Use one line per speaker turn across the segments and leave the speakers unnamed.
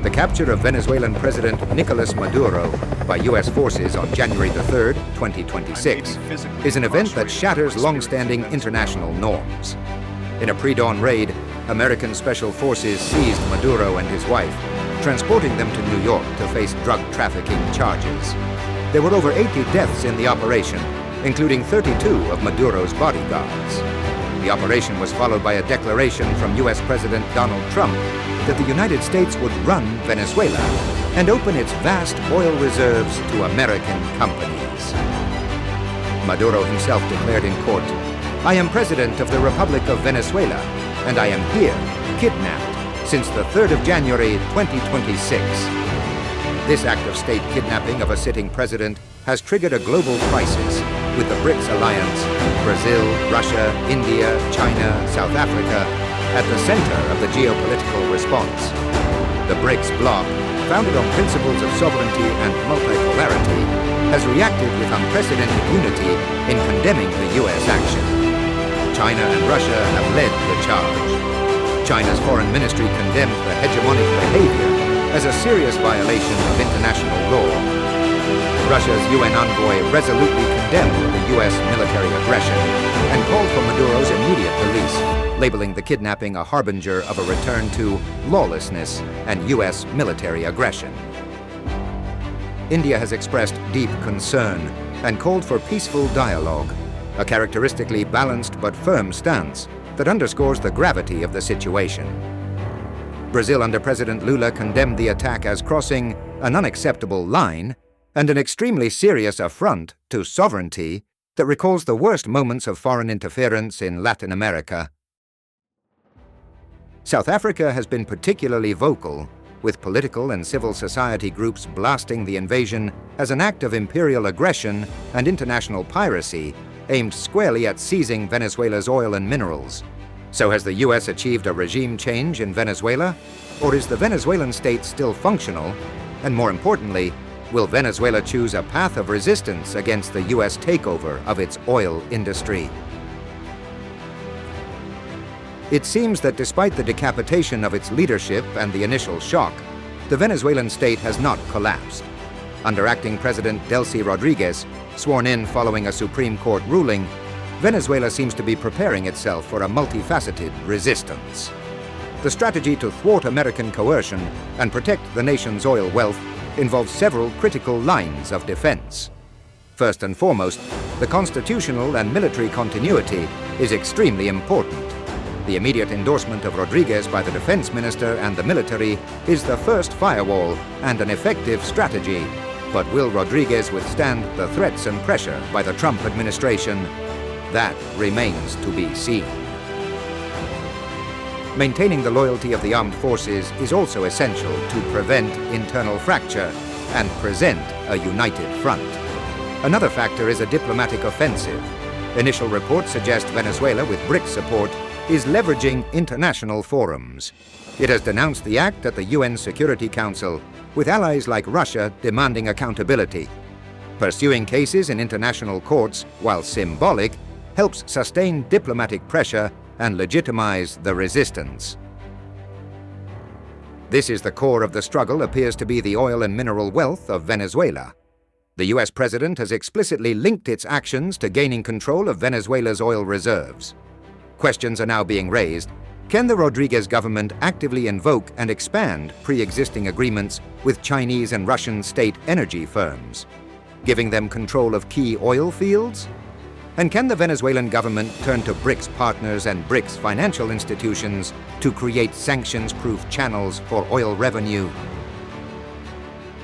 The capture of Venezuelan President Nicolás Maduro by U.S. forces on January the 3rd, 2026, is an event that shatters long-standing international norms. In a pre-dawn raid, American special forces seized Maduro and his wife, transporting them to New York to face drug trafficking charges. There were over 80 deaths in the operation, including 32 of Maduro's bodyguards. The operation was followed by a declaration from U.S. President Donald Trump that the United States would run Venezuela and open its vast oil reserves to American companies. Maduro himself declared in court, "I am President of the Republic of Venezuela, and I am here, kidnapped, since the 3rd of January, 2026. This act of state kidnapping of a sitting president has triggered a global crisis, with the BRICS alliance, Brazil, Russia, India, China, South Africa, at the center of the geopolitical response. The BRICS bloc, founded on principles of sovereignty and multipolarity, has reacted with unprecedented unity in condemning the U.S. action. China and Russia have led the charge. China's foreign ministry condemned the hegemonic behavior as a serious violation of international law. Russia's UN envoy resolutely condemned the U.S. military aggression and called for Maduro's immediate release, labeling the kidnapping a harbinger of a return to lawlessness and U.S. military aggression. India has expressed deep concern and called for peaceful dialogue, a characteristically balanced but firm stance that underscores the gravity of the situation. Brazil under President Lula condemned the attack as crossing an unacceptable line and an extremely serious affront to sovereignty that recalls the worst moments of foreign interference in Latin America. South Africa has been particularly vocal, with political and civil society groups blasting the invasion as an act of imperial aggression and international piracy aimed squarely at seizing Venezuela's oil and minerals. So has the U.S. achieved a regime change in Venezuela? Or is the Venezuelan state still functional? And more importantly, will Venezuela choose a path of resistance against the U.S. takeover of its oil industry? It seems that despite the decapitation of its leadership and the initial shock, the Venezuelan state has not collapsed. Under acting President Delcy Rodriguez, sworn in following a Supreme Court ruling, Venezuela seems to be preparing itself for a multifaceted resistance. The strategy to thwart American coercion and protect the nation's oil wealth involves several critical lines of defense. First and foremost, the constitutional and military continuity is extremely important. The immediate endorsement of Rodriguez by the defense minister and the military is the first firewall and an effective strategy. But will Rodriguez withstand the threats and pressure by the Trump administration? That remains to be seen. Maintaining the loyalty of the armed forces is also essential to prevent internal fracture and present a united front. Another factor is a diplomatic offensive. Initial reports suggest Venezuela, with BRICS support, is leveraging international forums. It has denounced the act at the UN Security Council, with allies like Russia demanding accountability. Pursuing cases in international courts, while symbolic, helps sustain diplomatic pressure and legitimize the resistance. This is the core of the struggle appears to be the oil and mineral wealth of Venezuela. The U.S. president has explicitly linked its actions to gaining control of Venezuela's oil reserves. Questions are now being raised. Can the Rodriguez government actively invoke and expand pre-existing agreements with Chinese and Russian state energy firms, giving them control of key oil fields? And can the Venezuelan government turn to BRICS partners and BRICS financial institutions to create sanctions-proof channels for oil revenue?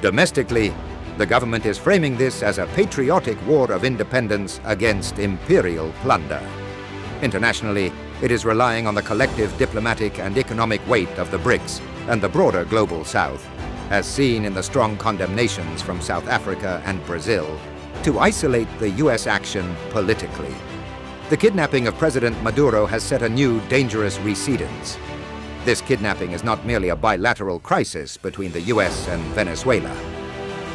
Domestically, the government is framing this as a patriotic war of independence against imperial plunder. Internationally, it is relying on the collective diplomatic and economic weight of the BRICS and the broader global South, as seen in the strong condemnations from South Africa and Brazil, to isolate the U.S. action politically. The kidnapping of President Maduro has set a new, dangerous precedent. This kidnapping is not merely a bilateral crisis between the U.S. and Venezuela.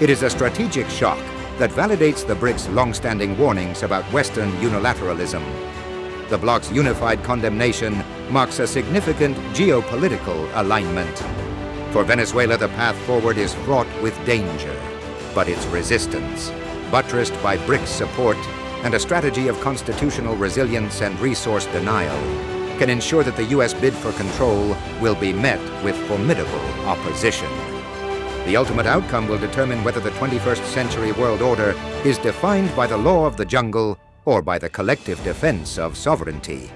It is a strategic shock that validates the BRICS' long-standing warnings about Western unilateralism. The bloc's unified condemnation marks a significant geopolitical alignment. For Venezuela, the path forward is fraught with danger, but its resistance, buttressed by BRICS support and a strategy of constitutional resilience and resource denial, can ensure that the U.S. bid for control will be met with formidable opposition. The ultimate outcome will determine whether the 21st century world order is defined by the law of the jungle or by the collective defense of sovereignty.